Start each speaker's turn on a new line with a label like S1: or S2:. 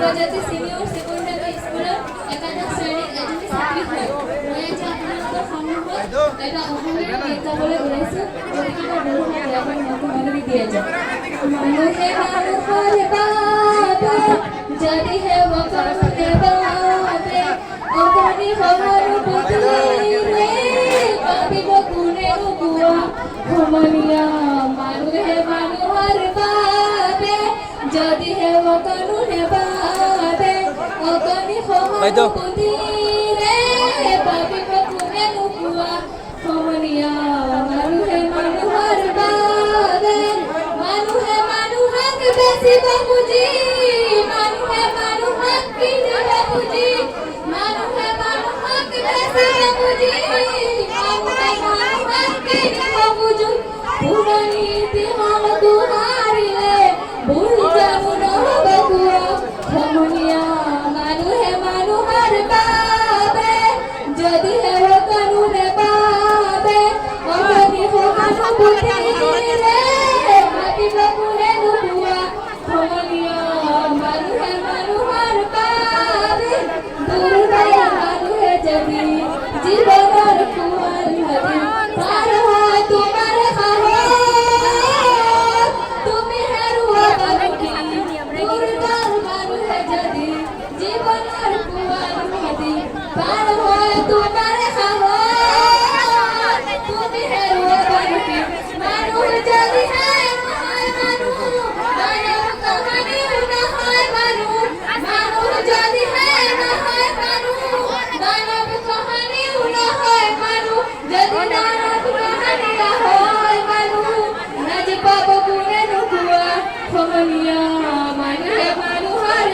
S1: প্ৰজাতি senior secondary স্কুলৰ একাদশ শ্ৰেণীৰ এজনী ছাত্ৰী হয়। মই আজি আপোনালোকৰ সন্মুখত এটা অসমীয়া গীত গাবলৈ ওলাইছোঁ। গতিকে মনোযোগ দিয়া যায়। মানুহে মানুহৰ বাবে যদিহে অকণে বাবে অকণি সহানুভূতিৰে ভাবিব কোনে নোপোৱা সমনীয়া। মানুহে মানুহৰ বাবে যদিহে অকণে বাবে অকণি সহানুভূতিৰে ভাবিব কোনে নোপোৱা সমনীয়া। মানুহে মানুহৰ বাবে মানুহে মানুহক বেচিব খুজি মানুহে মানুহক কিনিব খুজি মানুহে মানুহক বেচিব খুজি মানুহে মানুহক কিনিব খুজি পুৰণি ইতিহাস দুহাৰিলে ভুল জানো নহ'ব কোৱা সমনীয়া। মানুহে মানুহৰ বাবে যদিহে অকণে বাবে অকণি সহানুভূতিৰে ভাবিব কোনে নোপোৱা সমনীয়া। মানুহে মানুহৰ বাবে দুৰ্বল মানুহে যদি জীৱনৰ কোৱাল নদী পাৰ হয় তোমাৰ সাহস তুমি হেৰুৱা বাৰুকি দুৰ্বল মানুহে যদি জীৱনৰ কোৱাল নদী পাৰ হয় তোমাৰ সাহস তুমি হেৰুৱা বাৰুকি মানুহ যদিহে নহয় মানুহ মানৱ কাহানিও নহয় মানুহ মানুহ যদিহে নহয় মানুহ মানৱ কাহানিও নহয় মানুহ যদি মানৱ কাহানিও হয় মানুহ লাজ পাব কোনে নোপোৱা সমনীয়া। মানুহে মানুহৰ